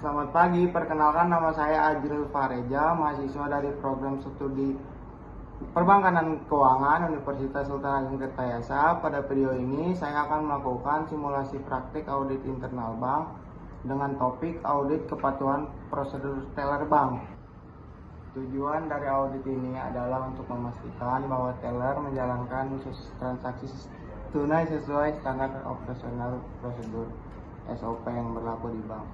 Selamat pagi, perkenalkan nama saya Ajrul Fareja, mahasiswa dari program studi Perbankan dan Keuangan Universitas Sultan Hasanuddin Tirtayasa. Pada video ini saya akan melakukan simulasi praktik audit internal bank dengan topik audit kepatuhan prosedur teller bank. Tujuan dari audit ini adalah untuk memastikan bahwa teller menjalankan transaksi tunai sesuai standar operasional prosedur SOP yang berlaku di bank.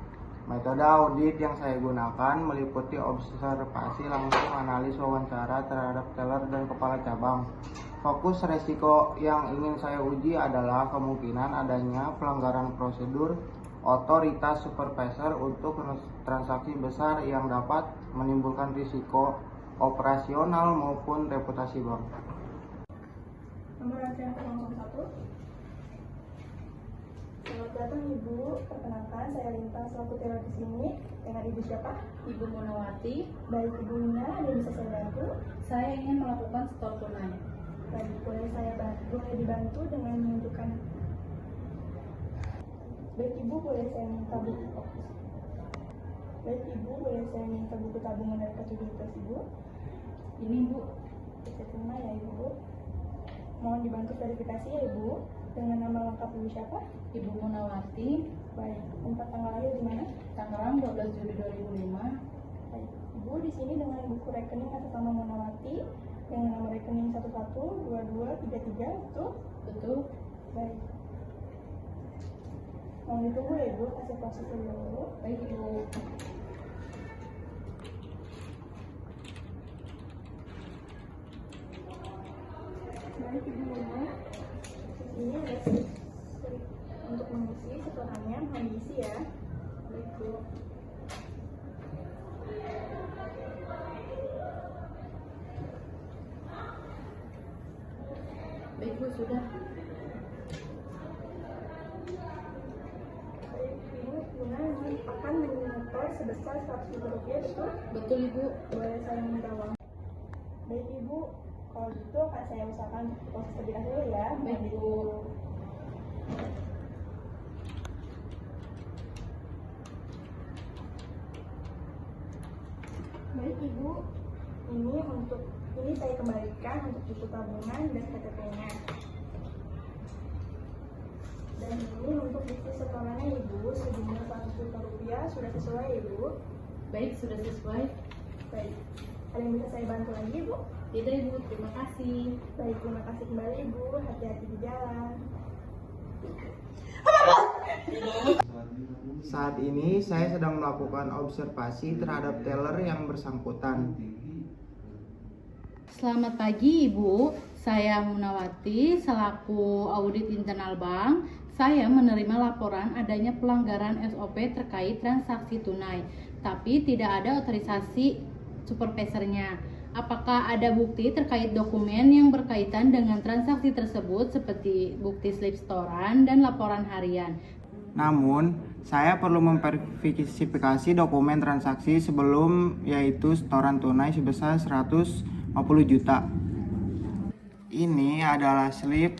Metode audit yang saya gunakan meliputi observasi langsung, analisis wawancara terhadap teller dan kepala cabang. Fokus resiko yang ingin saya uji adalah kemungkinan adanya pelanggaran prosedur otoritas supervisor untuk transaksi besar yang dapat menimbulkan risiko operasional maupun reputasi bank. Nomor antrian 01. Selamat datang Ibu, perkenalkan saya Linta selaku teller di sini. Dengan Ibu siapa? Ibu Munawati. Baik Ibu Lina, ada yang bisa saya bantu? Saya ingin melakukan setor tunai. Baik, boleh dibantu dengan menunjukkan. Baik Ibu, boleh saya minta buku. Baik Ibu, boleh saya minta buku tabungan dan kartu identitas Ibu? Ini Bu. Bisa terima ya Ibu. Mohon dibantu verifikasi ya Ibu. Dengan nama lengkap Ibu siapa? Ibu Munawati. Baik, tempat tanggal lahir di mana? Tangerang 12 Juli 2005. Baik, Ibu di sini dengan buku rekening atas nama Munawati dengan nama rekening 112233 itu? Betul. Baik. Mohon ditunggu ya Ibu, kasih proses dulu. Baik Ibu. Baik Ibu Lina, ini ada slip untuk mengisi setorannya, mohon diisi ya. Baik Bu. Baik Bu, sudah. Baik, Ibu Lina akan menyetor sebesar 100 juta rupiah, betul? Betul Ibu. Boleh saya minta uang? Baik Ibu, kalau gitu akan saya usahakan proses terlebih dahulu ya. Baik Bu. Baik Ibu, ini saya kembalikan untuk buku tabungan dan KTP-nya. Dan ini untuk bukti setorannya Ibu sejumlah 100 juta rupiah, sudah sesuai Ibu? Baik, sudah sesuai. Baik, ada yang bisa saya bantu lagi Ibu? Tidak Ibu, terima kasih. Baik, terima kasih kembali Ibu, hati-hati di jalan. Saat ini saya sedang melakukan observasi terhadap teller yang bersangkutan. Selamat pagi Ibu, saya Munawati selaku audit internal bank. Saya menerima laporan adanya pelanggaran SOP terkait transaksi tunai, tapi tidak ada otorisasi supervisornya. Apakah ada bukti terkait dokumen yang berkaitan dengan transaksi tersebut seperti bukti slip setoran dan laporan harian? Namun, saya perlu memverifikasi dokumen transaksi sebelum, yaitu setoran tunai sebesar 150 juta. Ini adalah slip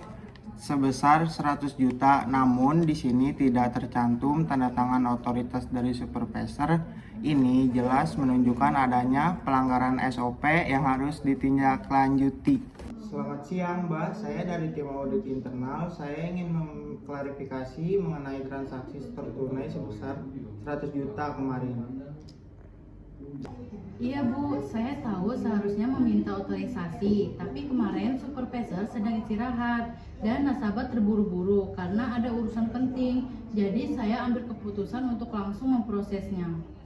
sebesar 100 juta, namun di sini tidak tercantum tanda tangan otoritas dari supervisor. Ini jelas menunjukkan adanya pelanggaran SOP yang harus ditindaklanjuti. Selamat siang Mbak, saya dari tim audit internal. Saya ingin mengklarifikasi mengenai transaksi setor tunai sebesar 100 juta kemarin. Iya Bu, saya tahu seharusnya meminta otorisasi, tapi kemarin supervisor sedang istirahat dan nasabah terburu-buru karena ada urusan penting. Jadi saya ambil keputusan untuk langsung memprosesnya.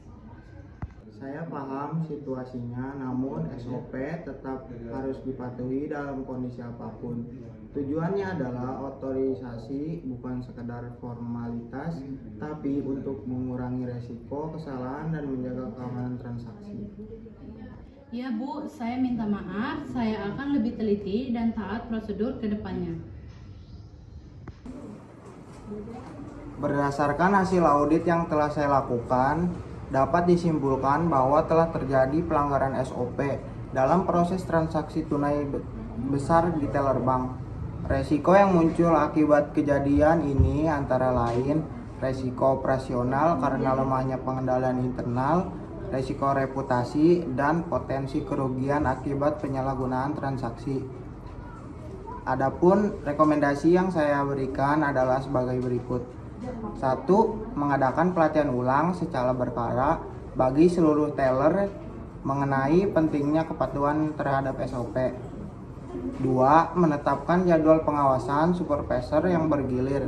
Saya paham situasinya, namun SOP tetap harus dipatuhi dalam kondisi apapun. Tujuannya adalah otorisasi bukan sekedar formalitas, tapi untuk mengurangi resiko kesalahan dan menjaga keamanan transaksi. Ya Bu, saya minta maaf, saya akan lebih teliti dan taat prosedur ke depannya. Berdasarkan hasil audit yang telah saya lakukan, dapat disimpulkan bahwa telah terjadi pelanggaran SOP dalam proses transaksi tunai besar di teller bank. Resiko yang muncul akibat kejadian ini antara lain resiko operasional karena lemahnya pengendalian internal, resiko reputasi, dan potensi kerugian akibat penyalahgunaan transaksi. Adapun rekomendasi yang saya berikan adalah sebagai berikut. 1. Mengadakan pelatihan ulang secara berkala bagi seluruh teller mengenai pentingnya kepatuhan terhadap SOP. 2. Menetapkan jadwal pengawasan supervisor yang bergilir,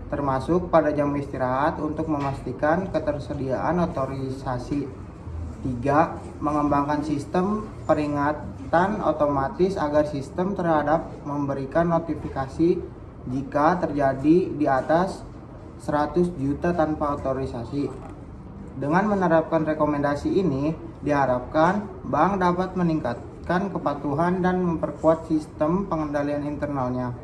termasuk pada jam istirahat untuk memastikan ketersediaan otorisasi. 3. Mengembangkan sistem peringatan otomatis agar sistem terhadap memberikan notifikasi jika terjadi di atas 100 juta tanpa otorisasi. Dengan menerapkan rekomendasi ini, diharapkan bank dapat meningkatkan kepatuhan dan memperkuat sistem pengendalian internalnya.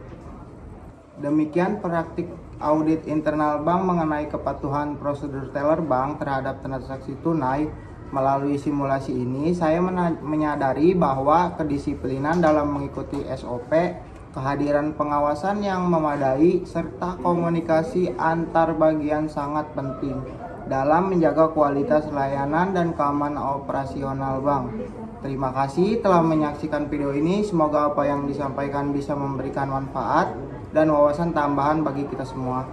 Demikian praktik audit internal bank mengenai kepatuhan prosedur teller bank terhadap transaksi tunai. Melalui simulasi ini, saya menyadari bahwa kedisiplinan dalam mengikuti SOP, kehadiran pengawasan yang memadai, serta komunikasi antar bagian sangat penting dalam menjaga kualitas layanan dan keamanan operasional bank. Terima kasih telah menyaksikan video ini. Semoga apa yang disampaikan bisa memberikan manfaat dan wawasan tambahan bagi kita semua.